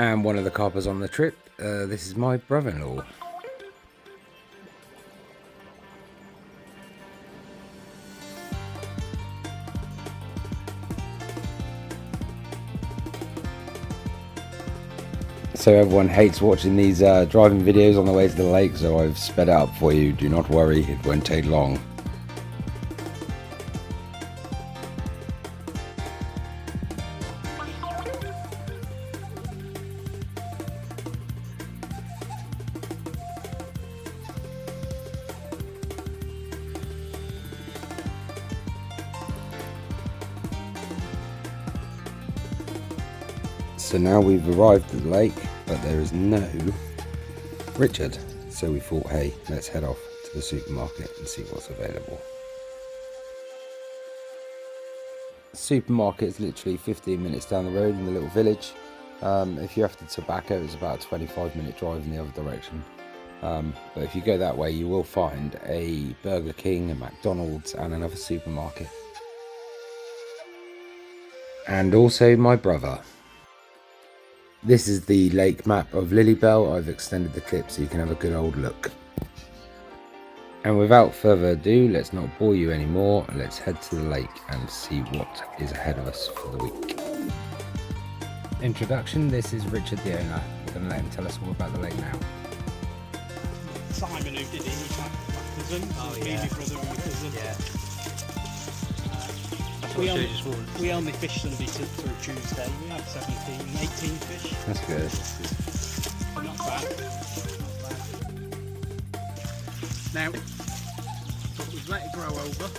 And one of the coppers on the trip, this is my brother-in-law. So everyone hates watching these driving videos on the way to the lake, so I've sped it up for you. Do not worry, it won't take long. So now we've arrived at the lake, but there is no Richard. So we thought, hey, let's head off to the supermarket and see what's available. The supermarket is literally 15 minutes down the road in the little village. If you're after tobacco, it's about a 25-minute drive in the other direction. But if you go that way, you will find a Burger King, a McDonald's, and another supermarket. And also my brother. This is the lake map of Lillybelle. I've extended the clip so you can have a good old look. And without further ado, let's not bore you anymore. Let's head to the lake and see what is ahead of us for the week. Introduction, this is Richard the owner. We're going to let him tell us all about the lake now. Simon who did it, he's like my cousin. Oh, yeah. Me, my brother and my cousin. Yeah. We only fish Sunday to Tuesday. We had 17, 18 fish. That's good. But not bad. Now, but we've let it grow over. We'll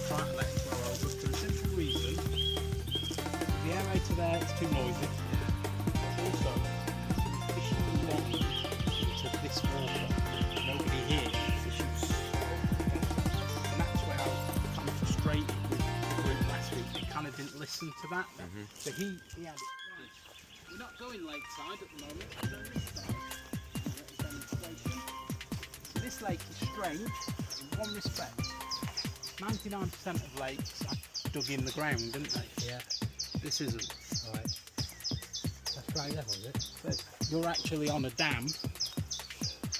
try to let it grow over for the simple reason. The aerator there, it's too noisy. Also, fish belong to this water. Nobody here fishes. And that's where I was kind of frustrated with last week. He kind of didn't listen to that. So he had it right. We're not going lakeside at the moment. We're going this side. Demonstration. So this lake is strange in one respect. 99% of lakes are dug in the ground, didn't they? Yeah. This isn't. Right. That's right level, is it? So you're actually on a dam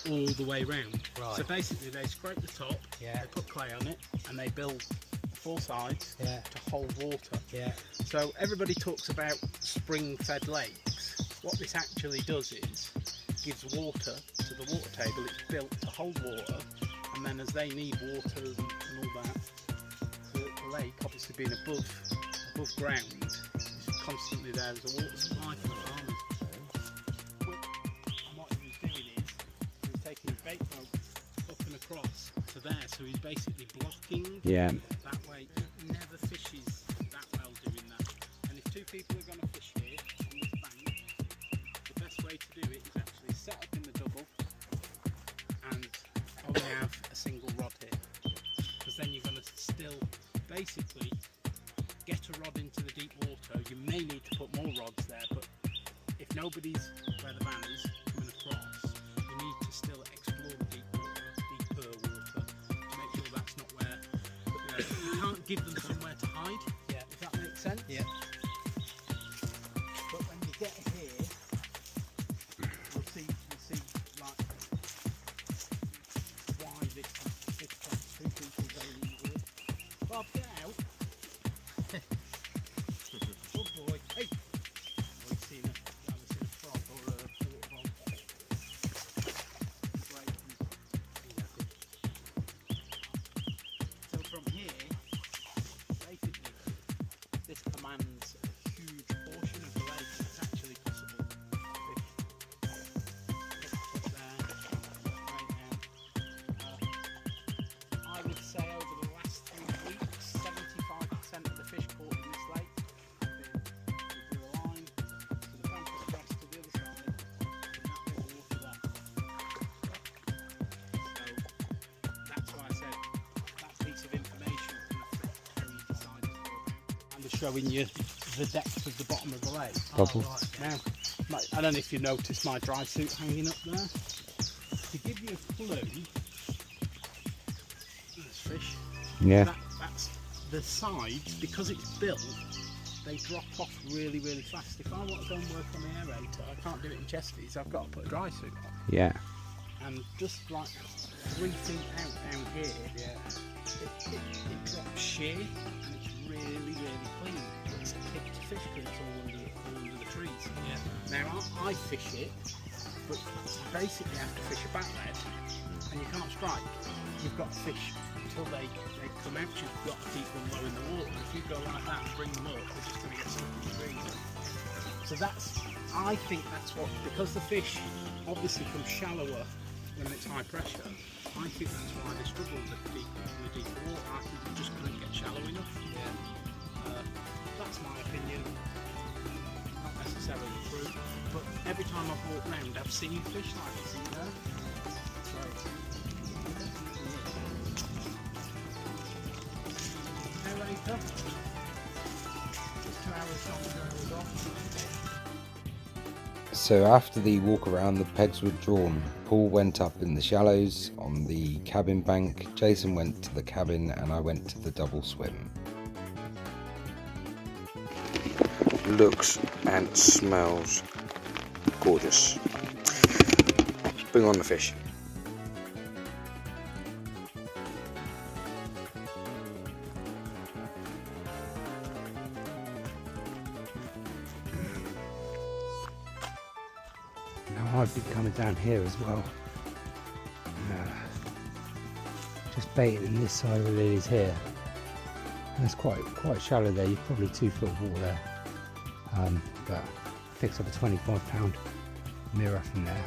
all the way round. Right. So basically they scrape the top, they put clay on it, and they build 4 sides to hold water. Yeah. So everybody talks about spring-fed lakes. What this actually does is gives water to the water table. It's built to hold water, and then as they need water and all that, the lake, obviously being above ground, is constantly there as a water supply for the farmers. And what he was doing is he was taking his bait boat up and across to there, so he's basically blocking that way. He never fishes that well doing that. And if 2 people are going to fish here on this bank, the best way to do it is actually set up in the double and only have a single rod here, because then you're going to still basically get a rod into the deep water. You may need to put more rods there, but if nobody's where the van is coming across, you need to still explore the deeper water to make sure that's not where you can't give them somewhere to hide. Yeah. If that makes sense. Yeah. But when you get here, you'll see like why this 2 people very easily. Bob, get out. Good boy. Hey. Have you seen a frog or a water frog? Right. So from here, basically, this commands a huge portion of the lake. It's actually possible to fish there, right now. I would say over the last 3 weeks, 75% of the fish caught in this lake have been with the line to the bank across to the other side, and that bit of water there. So that's why I said that piece of information is very decided to go down. And they're showing you the depth of the bottom of the lake. Now, I don't know if you noticed my dry suit hanging up there. To give you a clue, there's fish. Yeah. That's the sides, because it's built, they drop off really, really fast. If I want to go and work on the aerator, I can't do it in Chesterfields. I've got to put a dry suit on. Yeah. And just like 3 feet out down here, it drops sheer, and it's really, really clean. It's a kick to fish because it's all under the trees. Yeah. Now I fish it, but you basically have to fish a back lead, and you can't strike. You've got to fish until they come out. You've got to keep them low in the water. If you go like that and bring them up, they're just going to get stuck in the trees. So I think that's what, because the fish obviously come shallower when it's high pressure, I think that's why they struggle with the deeper water. I think they just couldn't get shallow enough. Yeah. That's my opinion. Not necessarily true, but every time I've walked round, I've seen fish like I see there. So, aerator. Just 2 hours longer was off. So after the walk around, the pegs were drawn. Paul went up in the shallows on the cabin bank, Jason went to the cabin, and I went to the double swim. Looks and smells gorgeous. Bring on the fish. Now I've been coming down here as well. Just baiting in this side of the lilies here. And it's quite shallow there. You're probably 2 foot of water there. But I picked up a 25-pound mirror from there.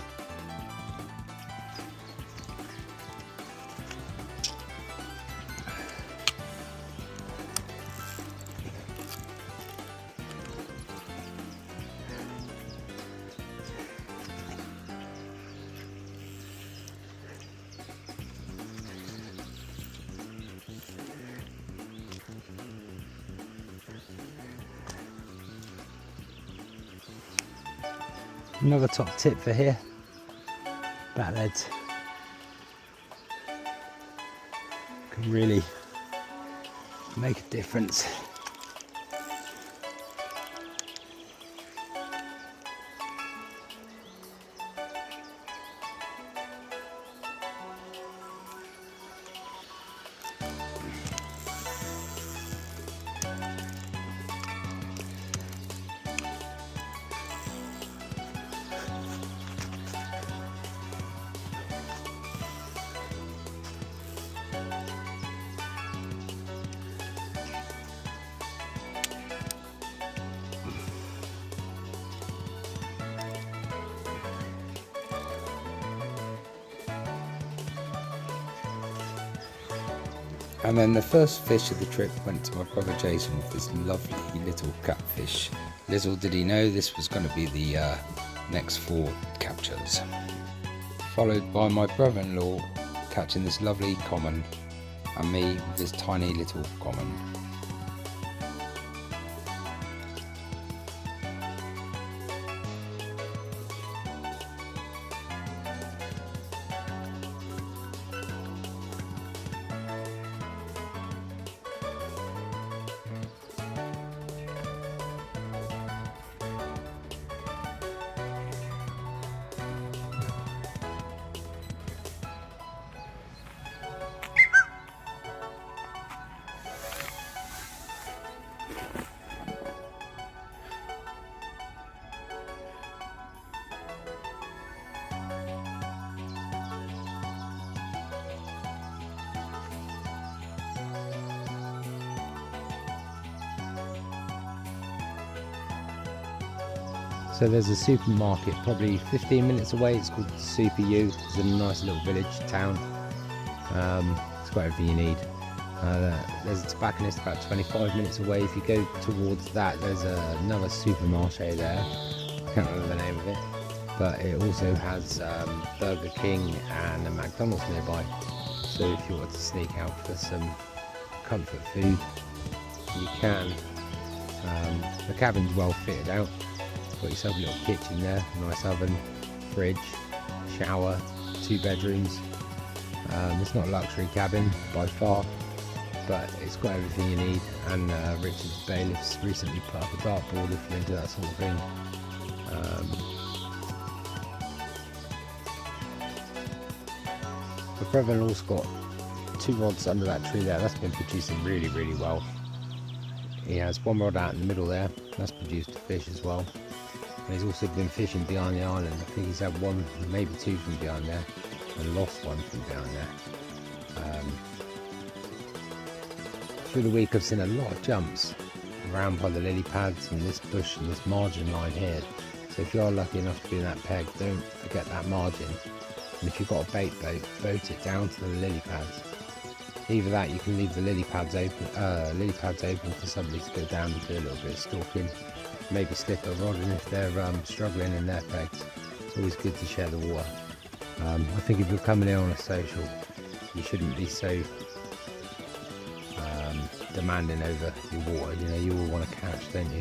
Another top tip for here, bat leads can really make a difference. And then the first fish of the trip went to my brother Jason with this lovely little catfish. Little did he know this was going to be the next 4 captures. Followed by my brother-in-law catching this lovely common, and me with this tiny little common. So there's a supermarket probably 15 minutes away. It's called Super U. It's a nice little village town. It's got everything you need. There's a tobacconist about 25 minutes away. If you go towards that, there's another supermarché there. I can't remember the name of it, but it also has Burger King and a McDonald's nearby. So if you want to sneak out for some comfort food, you can. The cabin's well fitted out. Got yourself a little kitchen there, nice oven, fridge, shower, 2 bedrooms. It's not a luxury cabin by far, but it's got everything you need. And Richard Bailiff's recently put up a dartboard if you're into that sort of thing. My brother-in-law's got 2 rods under that tree there. That's been producing really, really well. He has 1 rod out in the middle there. That's produced a fish as well. And he's also been fishing behind the island. I think he's had 1, maybe 2 from behind there, and lost 1 from behind there. Through the week I've seen a lot of jumps around by the lily pads and this bush and this margin line here. So if you're lucky enough to be in that peg, don't forget that margin. And if you've got a bait boat, boat it down to the lily pads. Either that, you can leave the lily pads open for somebody to go down and do a little bit of stalking. Maybe slip a rod in if they're struggling in their pegs. It's always good to share the water. I think if you're coming in on a social, you shouldn't be so demanding over your water. You know, you all want to catch, don't you?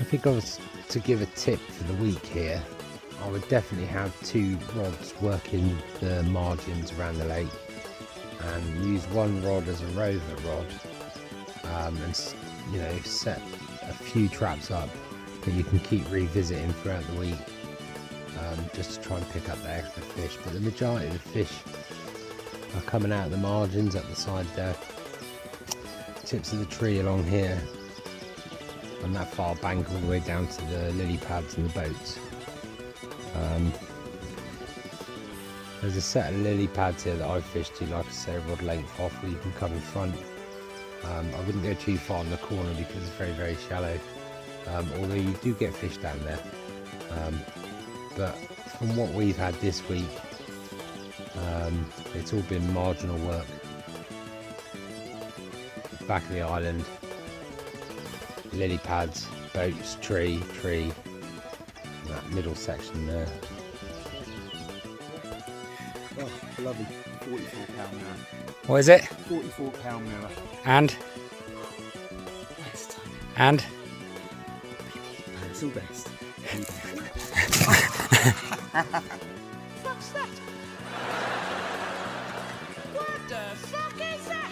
I think I was to give a tip for the week here. I would definitely have 2 rods working the margins around the lake, and use 1 rod as a rover rod, and you know, set a few traps up that you can keep revisiting throughout the week, just to try and pick up the extra fish. But the majority of the fish are coming out of the margins at the side there, tips of the tree along here, and that far bank all the way down to the lily pads and the boats. There's a set of lily pads here that I've fished to, like I say, a rod length off, where you can come in front. I wouldn't go too far in the corner because it's very, very shallow, although you do get fish down there. But from what we've had this week, it's all been marginal work. Back of the island, lily pads, boats, tree, and that middle section there. Oh, lovely. £44 mirror. What is it? £44 mirror. And? Best. And? It's all best. What's that? What the fuck is that?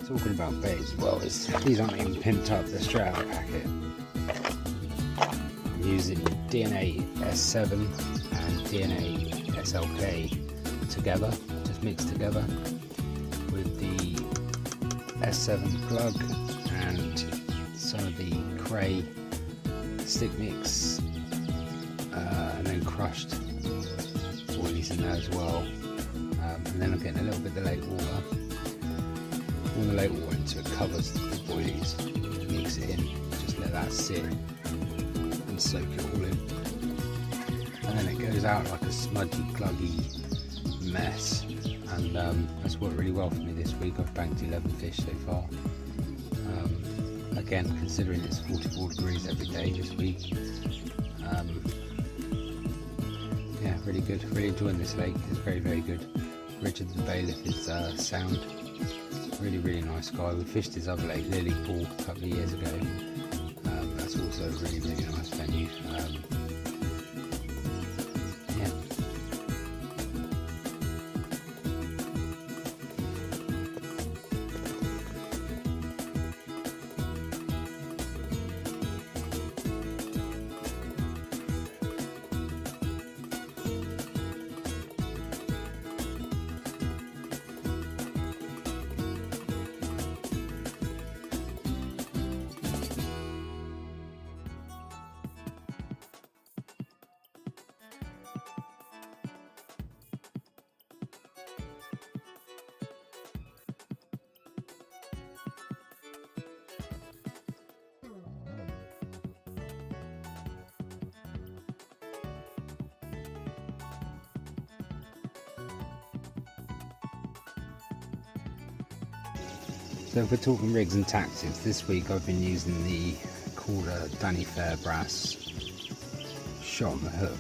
Talking about bait as well, these aren't even pimped up, they're straight out of packet. I'm using DNA S7 and DNA SLK together, just mixed together with the S7 plug and some of the Cray stick mix, and then crushed oilies in there as well, and then I'm getting a little bit of lake water. All the lake water until it covers the boilies, mix it in, just let that sit and soak it all in, and then it goes out like a smudgy, gluggy mess, and that's worked really well for me this week. I've banked 11 fish so far. Again, considering it's 44 degrees every day this week, yeah, really good, really enjoying this lake. It's very, very good. Richard the Bailiff is sound. Really nice guy. We fished his other lake, Lillybelle, a couple of years ago. That's also a really nice venue. Yeah. So if we're talking rigs and tactics, this week I've been using the Calder Danny Fairbrass shot on the hook.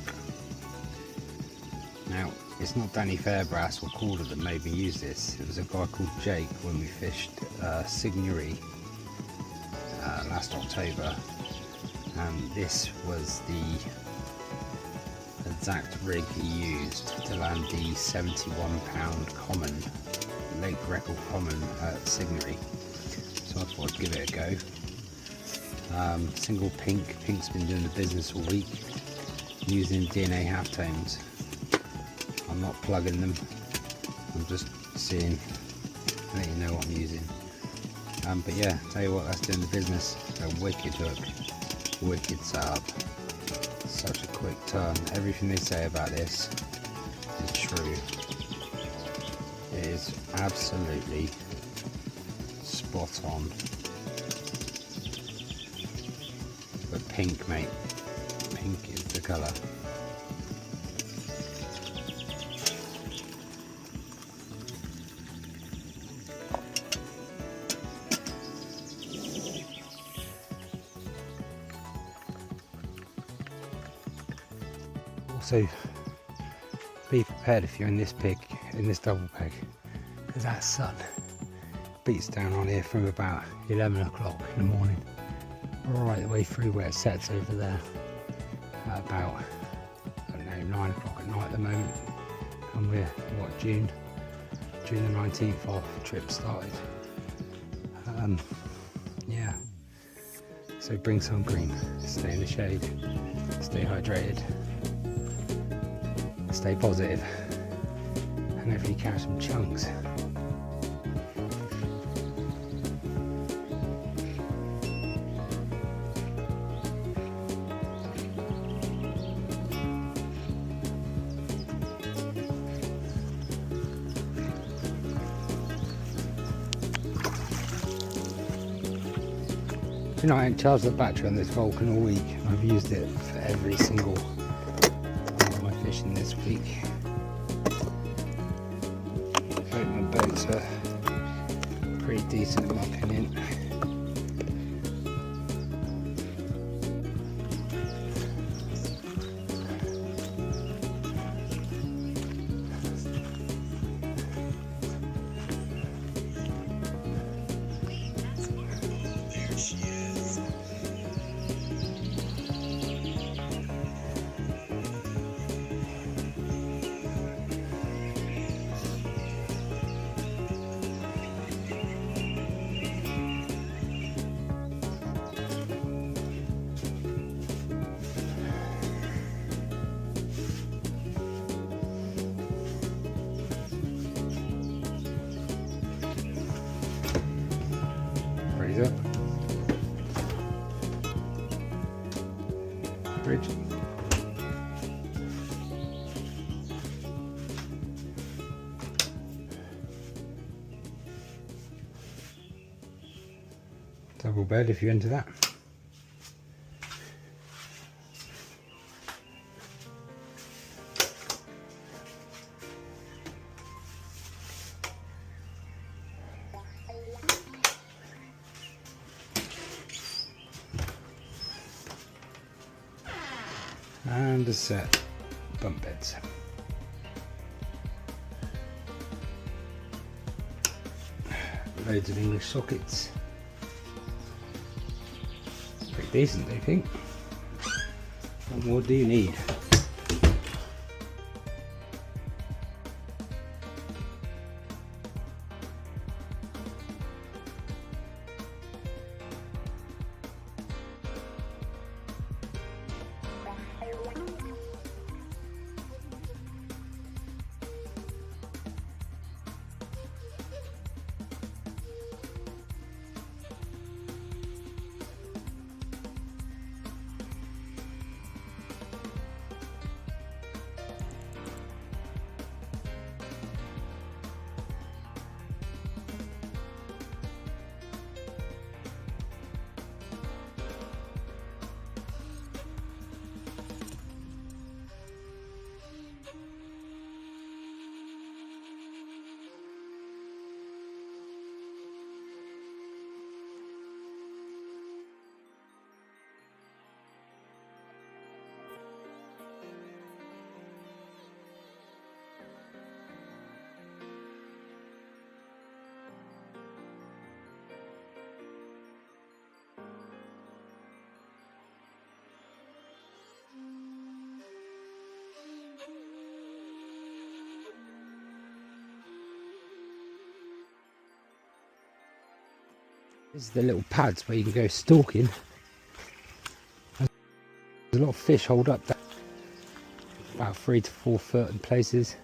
Now, it's not Danny Fairbrass or Calder that made me use this. It was a guy called Jake when we fished Signory last October, and this was the exact rig he used to land the 71 pound common, lake record common at Signory. So I thought I'd give it a go. Single pink's been doing the business all week, using DNA halftones. I'm not plugging them, I'm just seeing, letting you know what I'm using. But yeah, tell you what, that's doing the business. A wicked hook, wicked setup, such a quick turn. Everything they say about this is true. It is absolutely spot on. But pink, mate, pink is the colour. Also, be prepared if you're in this pig, in this double peg, because that sun beats down on here from about 11 o'clock in the morning right the way through where it sets over there at about, I don't know, 9 o'clock at night at the moment. And we're, what, June the 19th our trip started. Yeah, so bring sun cream, stay in the shade, stay hydrated, stay positive, and hopefully catch some chunks. You know, I ain't charged the battery on this Vulcan all week. I've used it for every single one of my fishing this week. Both my boats are pretty decent in my opinion. Up. Bridge. Double bed if you're into that. And a set bunk beds. Loads of English sockets. Pretty decent, do you think? What more do you need? This is the little pads where you can go stalking. There's a lot of fish holed up there, about 3 to 4 foot in places.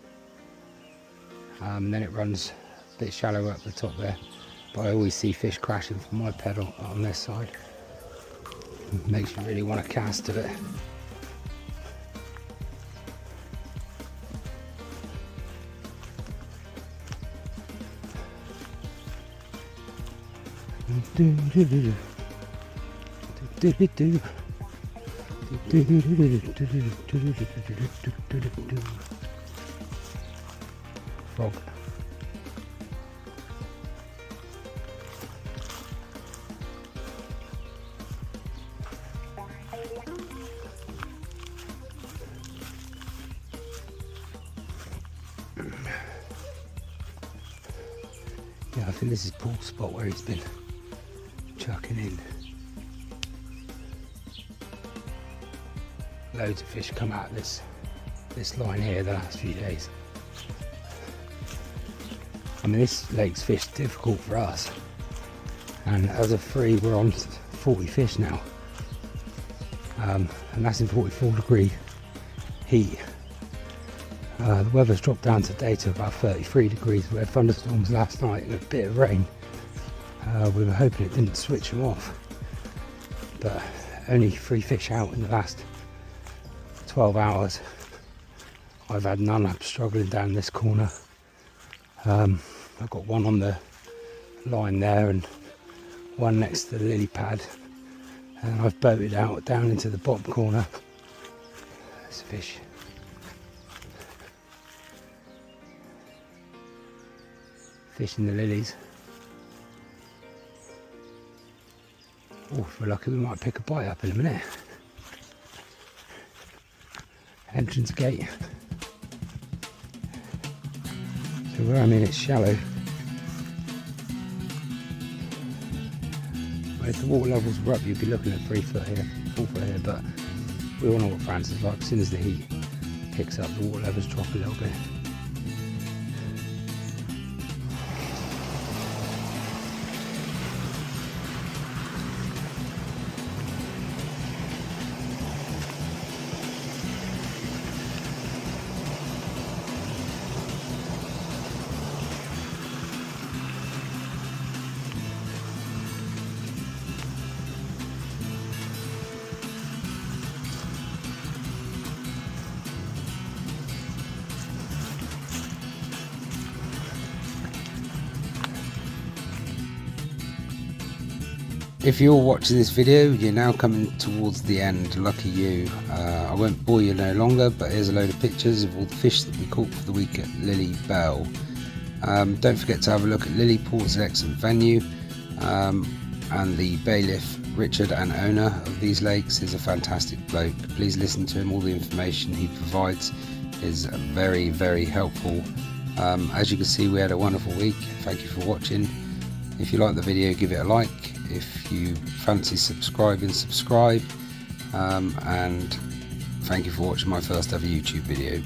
Then it runs a bit shallower up the top there, but I always see fish crashing from my pedal on this side. It makes you really want to cast to it. Frog. Yeah, I think this is Paul's spot where he's been chucking in. Loads of fish come out of this line here the last few days. I mean, this lake's fish difficult for us, and as of 3 we're on 40 fish now, and that's in 44-degree heat. The weather's dropped down today to about 33 degrees. We had thunderstorms last night and a bit of rain. We were hoping it didn't switch them off, but only 3 fish out in the last 12 hours. I've had none. I'm struggling down this corner. I've got one on the line there and one next to the lily pad, and I've boated out down into the bottom corner. There's a fish. Fish in the lilies. Oh, if we're lucky we might pick a bite up in a minute. Entrance gate. So where I'm in, it's shallow. But if the water levels were up, you'd be looking at 3 foot here, 4 foot here, but we all know what France is like. As soon as the heat picks up, the water levels drop a little bit. If you're watching this video, you're now coming towards the end. Lucky you. I won't bore you no longer, but here's a load of pictures of all the fish that we caught for the week at Lillybelle. Don't forget to have a look at Lilyport's an excellent venue, and the bailiff, Richard, and owner of these lakes, is a fantastic bloke. Please listen to him. All the information he provides is very, very helpful. As you can see, we had a wonderful week. Thank you for watching. If you like the video, give it a like. If you fancy subscribing, subscribe, and thank you for watching my first ever YouTube video.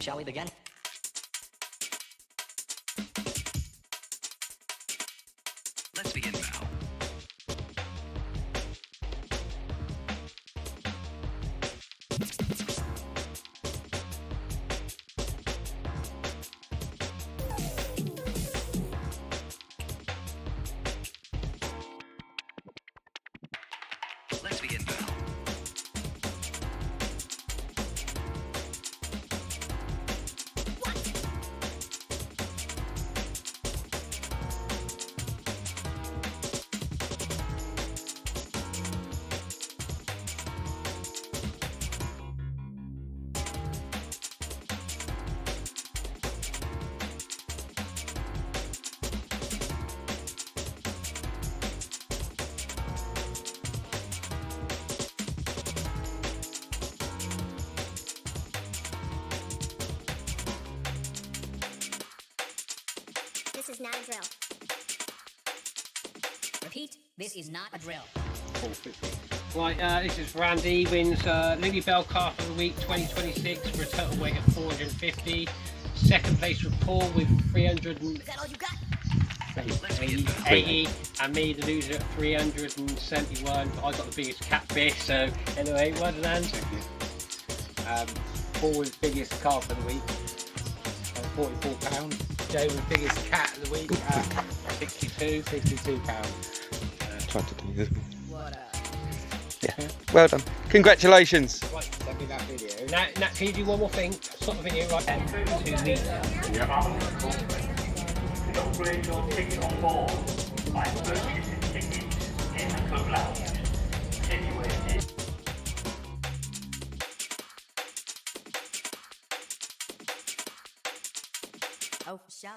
Shall we begin? Let's begin, Belle. This is not a drill. Repeat, this is not a drill. Right, this is Randy, wins Lillybelle Calf of the Week 2026 for a total weight of 450. Second place with Paul with 380, Is that all you got? and me the loser at 371. I got the biggest catfish, so anyway, well done. Paul was biggest calf of the week, £44. Joe was biggest cat of the week at £62. Tried to do this. What Yeah. Well done. Congratulations. Right, send me that video. Now, can you do one more thing? Stop the video right there. 2 meters. Upgrade your ticket on board by purchasing tickets in the club lounge. Situated. Oh, for sure.